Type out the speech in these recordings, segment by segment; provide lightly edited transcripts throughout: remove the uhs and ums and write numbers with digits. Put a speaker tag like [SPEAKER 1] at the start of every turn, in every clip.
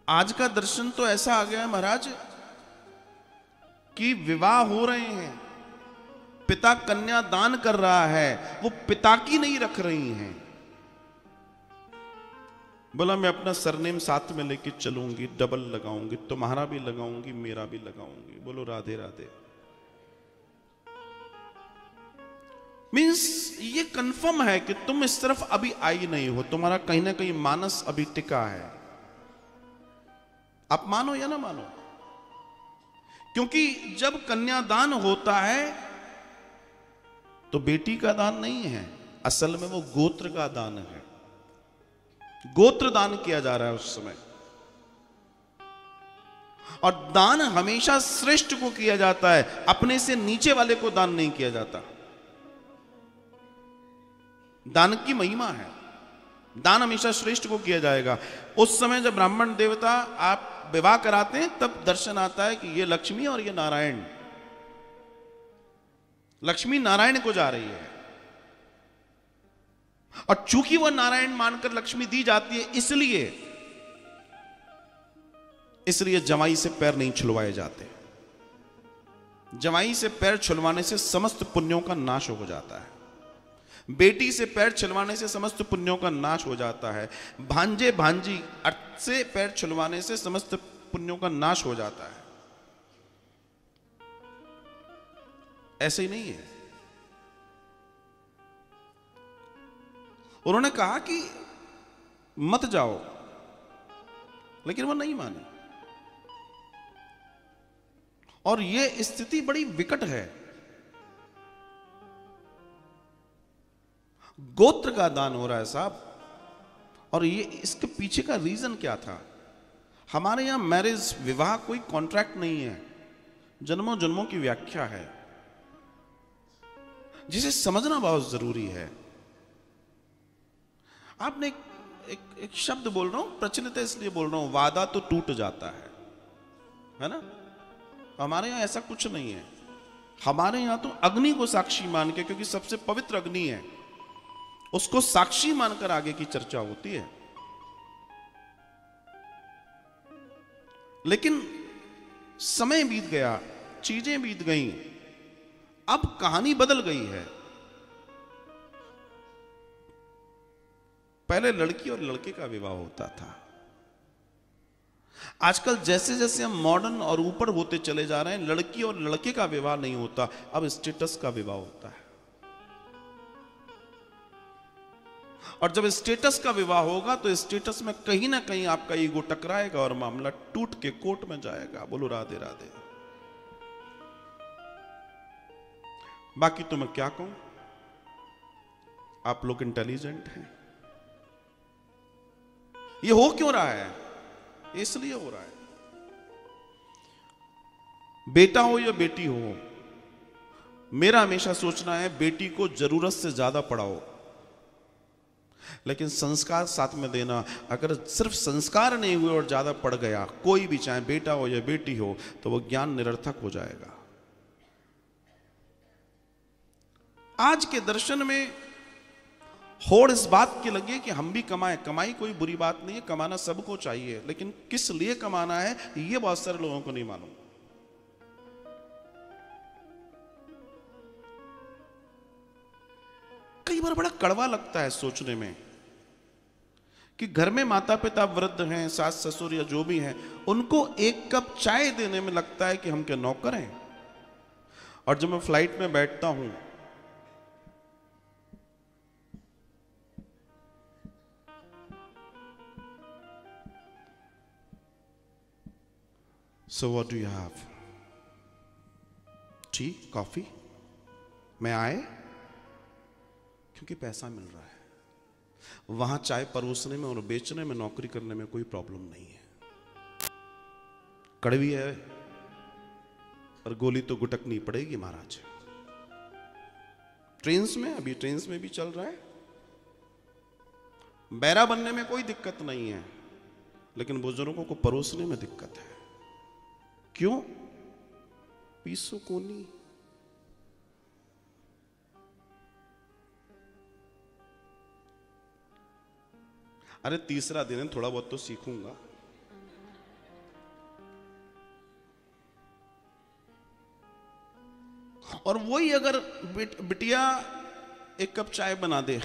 [SPEAKER 1] आज का दर्शन तो ऐसा आ गया है महाराज कि विवाह हो रहे हैं, पिता कन्या दान कर रहा है, वो पिता की नहीं रख रही हैं। बोला मैं अपना सरनेम साथ में लेके चलूंगी, डबल लगाऊंगी, तुम्हारा भी लगाऊंगी, मेरा भी लगाऊंगी। बोलो राधे राधे। मीन्स ये कंफर्म है कि तुम इस तरफ अभी आई नहीं हो, तुम्हारा कहीं ना कहीं मानस अभी टिका है। आप मानो या ना मानो, क्योंकि जब कन्यादान होता है तो बेटी का दान नहीं है, असल में वो गोत्र का दान है। गोत्र दान किया जा रहा है उस समय। और दान हमेशा श्रेष्ठ को किया जाता है, अपने से नीचे वाले को दान नहीं किया जाता। दान की महिमा है, दान हमेशा श्रेष्ठ को किया जाएगा। उस समय जब ब्राह्मण देवता आप विवाह कराते हैं तब दर्शन आता है कि ये लक्ष्मी और ये नारायण, लक्ष्मी नारायण को जा रही है। और चूंकि वह नारायण मानकर लक्ष्मी दी जाती है, इसलिए जमाई से पैर नहीं छुलवाए जाते। जमाई से पैर छुलवाने से समस्त पुण्यों का नाश हो जाता है। बेटी से पैर छुलवाने से समस्त पुण्यों का नाश हो जाता है। भांजे भांजी से पैर छुलवाने से समस्त पुण्यों का नाश हो जाता है। ऐसे ही नहीं है। उन्होंने कहा कि मत जाओ, लेकिन वो नहीं माने। और यह स्थिति बड़ी विकट है। गोत्र का दान हो रहा है साहब, और ये इसके पीछे का रीजन क्या था? हमारे यहां मैरिज, विवाह कोई कॉन्ट्रैक्ट नहीं है, जन्मों जन्मों की व्याख्या है, जिसे समझना बहुत जरूरी है। आपने एक शब्द बोल रहा हूं, प्रचलित है इसलिए बोल रहा हूं, वादा तो टूट जाता है ना? हमारे यहां ऐसा कुछ नहीं है। हमारे यहां तो अग्नि को साक्षी मान के, क्योंकि सबसे पवित्र अग्नि है, उसको साक्षी मानकर आगे की चर्चा होती है। लेकिन समय बीत गया, चीजें बीत गईं, अब कहानी बदल गई है। पहले लड़की और लड़के का विवाह होता था। आजकल जैसे जैसे हम मॉडर्न और ऊपर होते चले जा रहे हैं, लड़की और लड़के का विवाह नहीं होता, अब स्टेटस का विवाह होता है। और जब स्टेटस का विवाह होगा तो स्टेटस में कहीं ना कहीं आपका ईगो टकराएगा और मामला टूट के कोर्ट में जाएगा। बोलो राधे राधे। बाकी तो मैं क्या कहूं, आप लोग इंटेलिजेंट हैं। ये हो क्यों रहा है? इसलिए हो रहा है, बेटा हो या बेटी हो, मेरा हमेशा सोचना है बेटी को जरूरत से ज्यादा पढ़ाओ, लेकिन संस्कार साथ में देना। अगर सिर्फ संस्कार नहीं हुए और ज्यादा पढ़ गया, कोई भी चाहे बेटा हो या बेटी हो, तो वो ज्ञान निरर्थक हो जाएगा। आज के दर्शन में होड़ इस बात की लगी कि हम भी कमाएं। कमाई कोई बुरी बात नहीं है, कमाना सबको चाहिए, लेकिन किस लिए कमाना है यह बहुत सारे लोगों को नहीं मालूम। कई बार बड़ा कड़वा लगता है सोचने में कि घर में माता पिता वृद्ध हैं, सास ससुर या जो भी हैं, उनको एक कप चाय देने में लगता है कि हम क्या नौकर हैं। और जब मैं फ्लाइट में बैठता हूं, So what do you have? T, coffee? मैं आए? क्योंकि पैसा मिल रहा है। वहां चाय परोसने में और बेचने में, नौकरी करने में कोई प्रॉब्लम नहीं है। कड़वी है और गोली तो गुटकनी पड़ेगी महाराज। ट्रेन्स में, अभी ट्रेन्स में भी चल रहा है। बैरा बनने में कोई दिक्कत नहीं है, लेकिन बुजुर्गों को परोसने में दिक्कत है। क्यों? पीसो कोनी। अरे तीसरा दिन है, थोड़ा बहुत तो सीखूंगा। और वही अगर बिटिया एक कप चाय बना दे,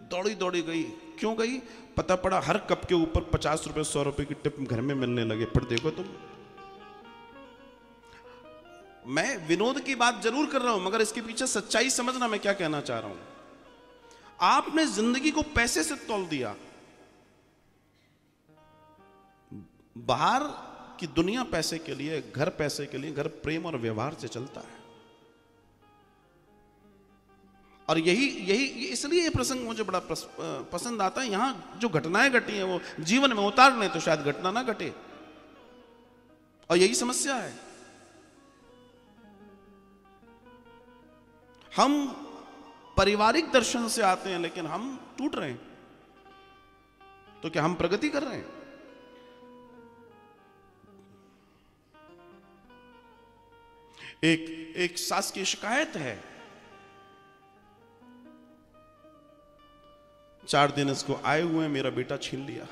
[SPEAKER 1] दौड़ी दौड़ी गई, क्यों गई? पता पड़ा हर कप के ऊपर 50 रुपए 100 रुपए की टिप घर में मिलने लगे। पर देखो तुम, मैं विनोद की बात जरूर कर रहा हूं, मगर इसके पीछे सच्चाई समझना मैं क्या कहना चाह रहा हूं। आपने जिंदगी को पैसे से तौल दिया। बाहर की दुनिया पैसे के लिए, घर पैसे के लिए, घर प्रेम और व्यवहार से चलता है। और यही यही इसलिए ये प्रसंग मुझे बड़ा पसंद आता है। यहां जो घटनाएं घटी हैं वो जीवन में उतार लें तो शायद घटना ना घटे, और यही समस्या है। हम पारिवारिक दर्शन से आते हैं, लेकिन हम टूट रहे हैं। तो क्या हम प्रगति कर रहे हैं? एक सास की शिकायत है, 4 दिन इसको आए हुए मेरा बेटा छीन लिया।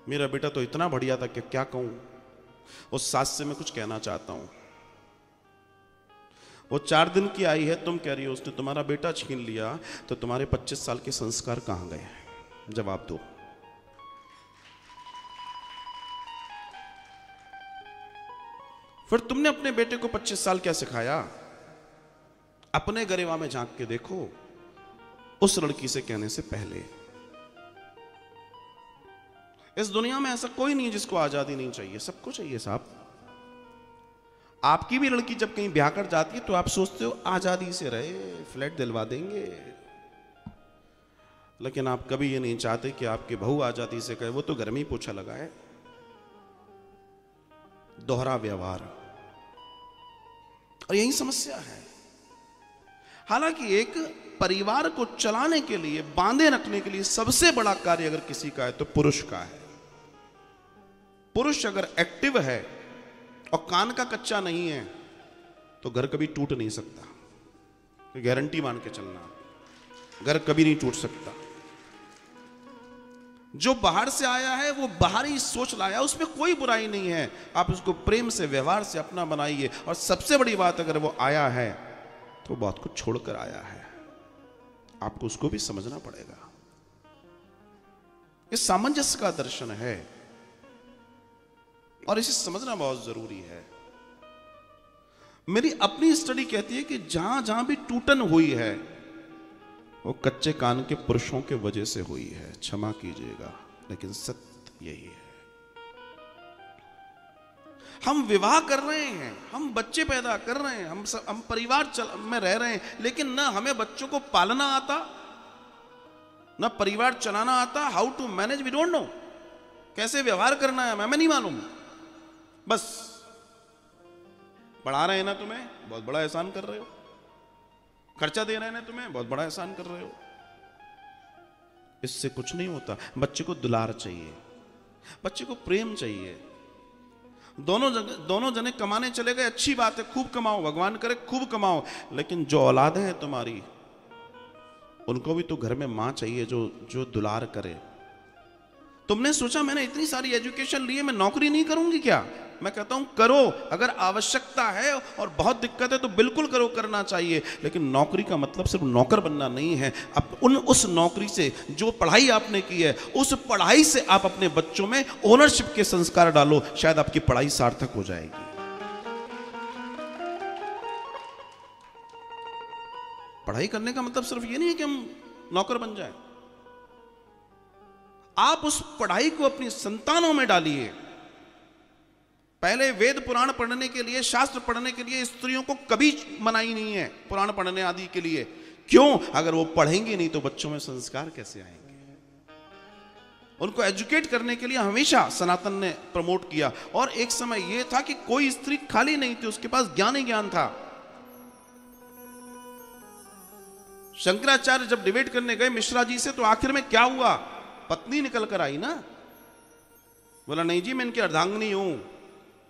[SPEAKER 1] मेरा बेटा तो इतना बढ़िया था कि क्या कहूं। उस सास से मैं कुछ कहना चाहता हूं। वो 4 दिन की आई है, तुम कह रही हो उसने तुम्हारा बेटा छीन लिया, तो तुम्हारे 25 साल के संस्कार कहां गए? जवाब दो। फिर तुमने अपने बेटे को 25 साल क्या सिखाया? अपने गरिमा में झांक के देखो, उस लड़की से कहने से पहले। इस दुनिया में ऐसा कोई नहीं जिसको आजादी नहीं चाहिए, सबको चाहिए साहब। आपकी भी लड़की जब कहीं ब्याह कर जाती है तो आप सोचते हो आजादी से रहे, फ्लैट दिलवा देंगे, लेकिन आप कभी ये नहीं चाहते कि आपकी बहू आजादी से कहे वो तो घर में ही पोछा लगाए। दोहरा व्यवहार, और यही समस्या है। हालांकि एक परिवार को चलाने के लिए, बांधे रखने के लिए सबसे बड़ा कार्य अगर किसी का है तो पुरुष का है। पुरुष अगर एक्टिव है और कान का कच्चा नहीं है तो घर कभी टूट नहीं सकता। गारंटी मान के चलना, घर कभी नहीं टूट सकता। जो बाहर से आया है वो बाहरी सोच लाया, उसमें कोई बुराई नहीं है। आप उसको प्रेम से, व्यवहार से अपना बनाइए। और सबसे बड़ी बात, अगर वो आया है तो बहुत कुछ छोड़कर आया है, आपको उसको भी समझना पड़ेगा। इस सामंजस्य का दर्शन है और इसे समझना बहुत जरूरी है। मेरी अपनी स्टडी कहती है कि जहां जहां भी टूटन हुई है वो कच्चे कान के पुरुषों के वजह से हुई है। क्षमा कीजिएगा, लेकिन सत्य यही है। हम विवाह कर रहे हैं, हम बच्चे पैदा कर रहे हैं, हम परिवार में रह रहे हैं, लेकिन ना हमें बच्चों को पालना आता, ना परिवार चलाना आता। How to manage we don't know. कैसे व्यवहार करना है हमें नहीं मालूम। बस पढ़ा रहे हैं ना, तुम्हें बहुत बड़ा एहसान कर रहे हो। खर्चा दे रहे हैं ना तुम्हें, बहुत बड़ा एहसान कर रहे हो। इससे कुछ नहीं होता। बच्चे को दुलार चाहिए, बच्चे को प्रेम चाहिए। दोनों जने कमाने चले गए, अच्छी बात है, खूब कमाओ, भगवान करे खूब कमाओ, लेकिन जो औलाद है तुम्हारी, उनको भी तो घर में मां चाहिए जो दुलार करे। तुमने सोचा मैंने इतनी सारी एजुकेशन ली है, मैं नौकरी नहीं करूंगी क्या? मैं कहता हूं करो, अगर आवश्यकता है और बहुत दिक्कत है तो बिल्कुल करो, करना चाहिए। लेकिन नौकरी का मतलब सिर्फ नौकर बनना नहीं है। अब उस नौकरी से, जो पढ़ाई आपने की है, उस पढ़ाई से आप अपने बच्चों में ओनरशिप के संस्कार डालो, शायद आपकी पढ़ाई सार्थक हो जाएगी। पढ़ाई करने का मतलब सिर्फ ये नहीं है कि हम नौकर बन जाएं। आप उस पढ़ाई को अपनी संतानों में डालिए। पहले वेद पुराण पढ़ने के लिए, शास्त्र पढ़ने के लिए स्त्रियों को कभी मनाही नहीं है, पुराण पढ़ने आदि के लिए। क्यों? अगर वो पढ़ेंगे नहीं तो बच्चों में संस्कार कैसे आएंगे? उनको एजुकेट करने के लिए हमेशा सनातन ने प्रमोट किया। और एक समय यह था कि कोई स्त्री खाली नहीं थी, उसके पास ज्ञान ही ज्ञान था। शंकराचार्य जब डिबेट करने गए मिश्रा जी से, तो आखिर में क्या हुआ? पत्नी निकल कर आई ना। बोला नहीं जी, मैं इनकी अर्धांगिनी हूं,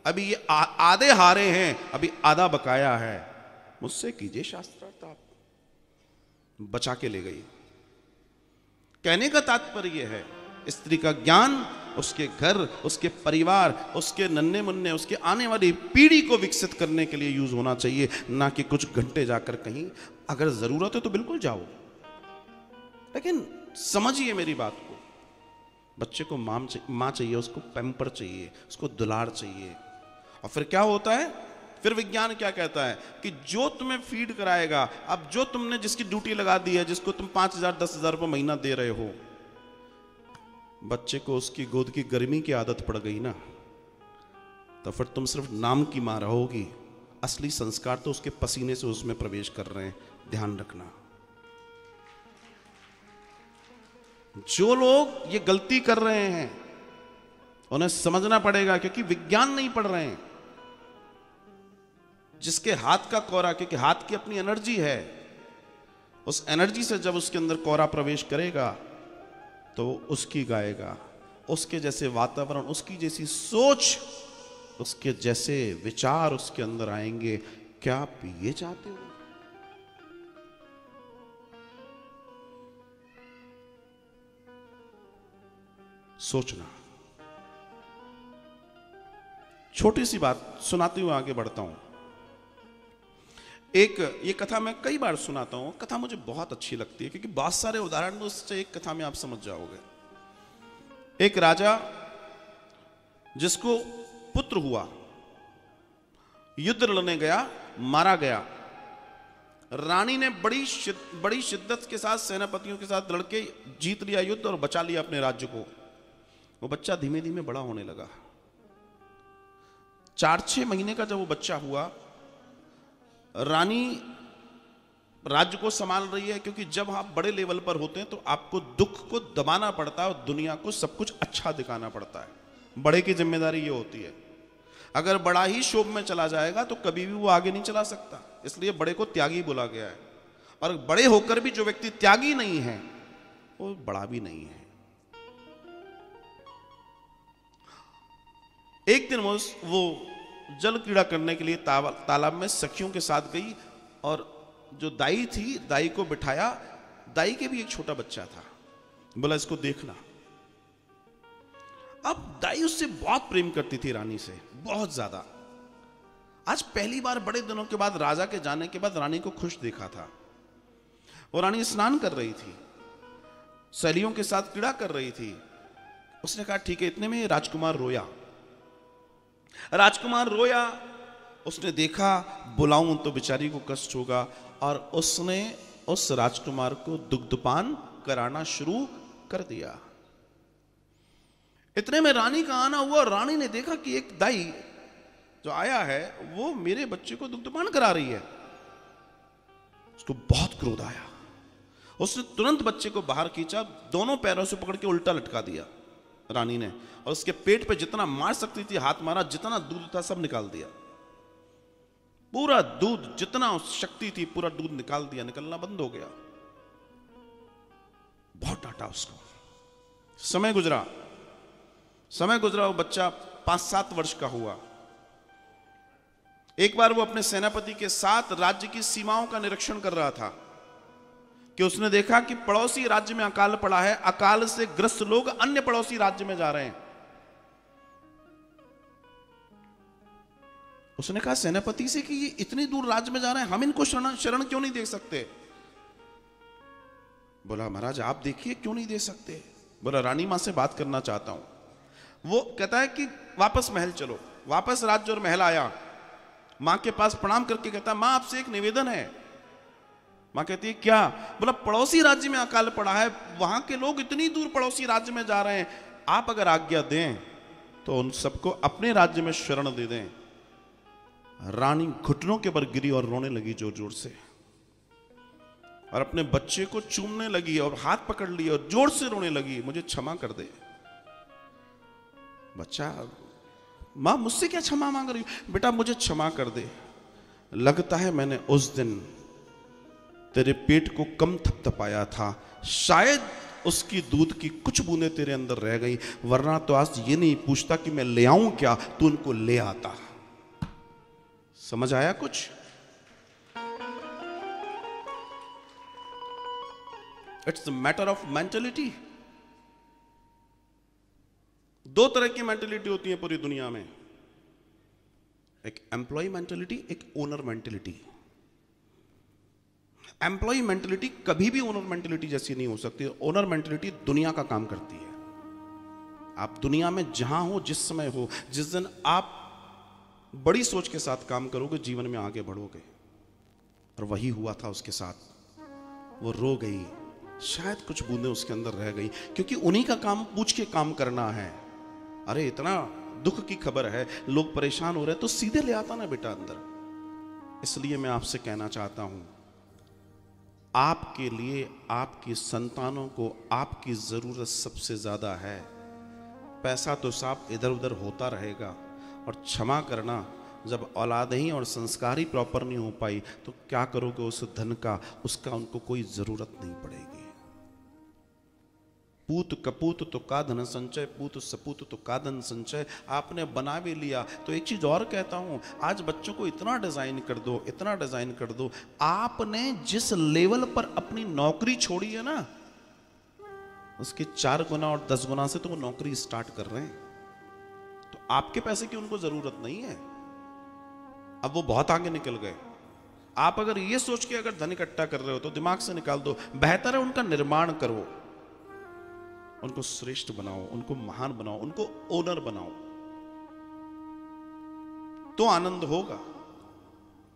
[SPEAKER 1] अभी ये आधे हारे हैं, अभी आधा बकाया है, मुझसे कीजिए शास्त्रार्थ। आप बचा के ले गई। कहने का तात्पर्य है, स्त्री का ज्ञान उसके घर, उसके परिवार, उसके नन्हे मुन्ने, उसके आने वाली पीढ़ी को विकसित करने के लिए यूज होना चाहिए, ना कि कुछ घंटे जाकर कहीं। अगर जरूरत है तो बिल्कुल जाओ, लेकिन समझिए मेरी बात को। बच्चे को माँ चाहिए, उसको पैम्पर चाहिए, उसको दुलार चाहिए। और फिर क्या होता है, फिर विज्ञान क्या कहता है कि जो तुम्हें फीड कराएगा, अब जो तुमने जिसकी ड्यूटी लगा दी है, जिसको तुम 5,000 10,000 रुपये महीना दे रहे हो, बच्चे को उसकी गोद की गर्मी की आदत पड़ गई ना, तो फिर तुम सिर्फ नाम की मां रहोगी। असली संस्कार तो उसके पसीने से उसमें प्रवेश कर रहे हैं, ध्यान रखना। जो लोग ये गलती कर रहे हैं उन्हें समझना पड़ेगा, क्योंकि विज्ञान नहीं पढ़ रहे हैं। जिसके हाथ का कोरा, क्योंकि हाथ की अपनी एनर्जी है, उस एनर्जी से जब उसके अंदर कोरा प्रवेश करेगा तो उसकी गाएगा, उसके जैसे वातावरण, उसकी जैसी सोच, उसके जैसे विचार उसके अंदर आएंगे। क्या आप ये चाहते हो? सोचना। छोटी सी बात सुनाते हुए आगे बढ़ता हूं। ये कथा मैं कई बार सुनाता हूं, कथा मुझे बहुत अच्छी लगती है, क्योंकि बहुत सारे उदाहरण उससे एक कथा में आप समझ जाओगे। एक राजा जिसको पुत्र हुआ, युद्ध लड़ने गया, मारा गया। रानी ने बड़ी शिद्दत के साथ सेनापतियों के साथ लड़के जीत लिया युद्ध और बचा लिया अपने राज्य को। वो बच्चा धीमे धीमे बड़ा होने लगा। 4-6 महीने का जब वो बच्चा हुआ, रानी राज्य को संभाल रही है, क्योंकि जब आप बड़े लेवल पर होते हैं तो आपको दुख को दबाना पड़ता है और दुनिया को सब कुछ अच्छा दिखाना पड़ता है। बड़े की जिम्मेदारी ये होती है। अगर बड़ा ही शोभ में चला जाएगा तो कभी भी वो आगे नहीं चला सकता, इसलिए बड़े को त्यागी बोला गया है। और बड़े होकर भी जो व्यक्ति त्यागी नहीं है वो बड़ा भी नहीं है। एक दिन वो जल क्रीड़ा करने के लिए तालाब में सखियों के साथ गई, और जो दाई थी, दाई को बिठाया। दाई के भी एक छोटा बच्चा था, बोला इसको देखना। अब दाई उससे बहुत प्रेम करती थी, रानी से बहुत ज्यादा। आज पहली बार बड़े दिनों के बाद, राजा के जाने के बाद, रानी को खुश देखा था। वो रानी स्नान कर रही थी, सहेलियों के साथ क्रीड़ा कर रही थी। उसने कहा ठीक है। इतने में राजकुमार रोया। राजकुमार रोया, उसने देखा बुलाऊं तो बेचारी को कष्ट होगा, और उसने उस राजकुमार को दुग्धपान कराना शुरू कर दिया। इतने में रानी का आना हुआ। रानी ने देखा कि एक दाई जो आया है वो मेरे बच्चे को दुग्धपान करा रही है। उसको बहुत क्रोध आया। उसने तुरंत बच्चे को बाहर खींचा, दोनों पैरों से पकड़ के उल्टा लटका दिया रानी ने, और उसके पेट पे जितना मार सकती थी हाथ मारा, जितना दूध था सब निकाल दिया। पूरा दूध, जितना शक्ति थी पूरा दूध निकाल दिया, निकलना बंद हो गया। बहुत डांटा उसको। समय गुजरा, वो बच्चा 5-7 वर्ष का हुआ। एक बार वो अपने सेनापति के साथ राज्य की सीमाओं का निरीक्षण कर रहा था कि उसने देखा कि पड़ोसी राज्य में अकाल पड़ा है, अकाल से ग्रस्त लोग अन्य पड़ोसी राज्य में जा रहे हैं। उसने कहा सेनापति से कि ये इतनी दूर राज्य में जा रहे हैं, हम इनको शरण क्यों नहीं दे सकते? बोला महाराज आप देखिए क्यों नहीं दे सकते। बोला रानी मां से बात करना चाहता हूं। वो कहता है कि वापस महल चलो। वापस राज्य और महल आया, मां के पास प्रणाम करके कहता है मां आपसे एक निवेदन है। मां कहती है क्या? बोला पड़ोसी राज्य में अकाल पड़ा है, वहां के लोग इतनी दूर पड़ोसी राज्य में जा रहे हैं, आप अगर आज्ञा दें तो उन सबको अपने राज्य में शरण दे दें। रानी घुटनों के पर गिरी और रोने लगी जोर जोर से, और अपने बच्चे को चूमने लगी और हाथ पकड़ लिए और जोर से रोने लगी, मुझे क्षमा कर दे। बच्चा, मां मुझसे क्या क्षमा मांग रही? बेटा मुझे क्षमा कर दे, लगता है मैंने उस दिन तेरे पेट को कम थपथपाया था, शायद उसकी दूध की कुछ बूंदें तेरे अंदर रह गई, वरना तो आज ये नहीं पूछता कि मैं ले आऊं क्या, तू उनको ले आता। समझ आया कुछ? It's a matter of mentality. दो तरह की मेंटेलिटी होती है पूरी दुनिया में, एक एम्प्लॉय मेंटेलिटी, एक ओनर मेंटेलिटी। एम्प्लॉय मेंटेलिटी कभी भी ओनर मेंटेलिटी जैसी नहीं हो सकती। ओनर मेंटेलिटी दुनिया का काम करती है। आप दुनिया में जहां हो, जिस समय हो, जिस दिन आप बड़ी सोच के साथ काम करोगे, जीवन में आगे बढ़ोगे। और वही हुआ था उसके साथ। वो रो गई, शायद कुछ बूंदें उसके अंदर रह गई, क्योंकि उन्हीं का काम पूछ के काम करना है। अरे इतना दुख की खबर है, लोग परेशान हो रहे हैं, तो सीधे ले आता ना बेटा अंदर। इसलिए मैं आपसे कहना चाहता हूं, आपके लिए आपकी संतानों को आपकी जरूरत सबसे ज्यादा है। पैसा तो साफ इधर उधर होता रहेगा, और क्षमा करना, जब औलादें ही और संस्कार ही प्रॉपर नहीं हो पाई तो क्या करोगे उस धन का? उसका उनको कोई जरूरत नहीं पड़ेगी। पूत कपूत तो का धन संचय, पूत सपूत तो का धन संचय। आपने बना भी लिया तो एक चीज और कहता हूं, आज बच्चों को इतना डिजाइन कर दो, इतना डिजाइन कर दो। आपने जिस लेवल पर अपनी नौकरी छोड़ी है ना, उसके 4 गुना और 10 गुना से तो वो नौकरी स्टार्ट कर रहे हैं। तो आपके पैसे की उनको जरूरत नहीं है, अब वो बहुत आगे निकल गए। आप अगर ये सोच के अगर धन इकट्ठा कर रहे हो तो दिमाग से निकाल दो। बेहतर है उनका निर्माण करो, उनको श्रेष्ठ बनाओ, उनको महान बनाओ, उनको ओनर बनाओ, तो आनंद होगा।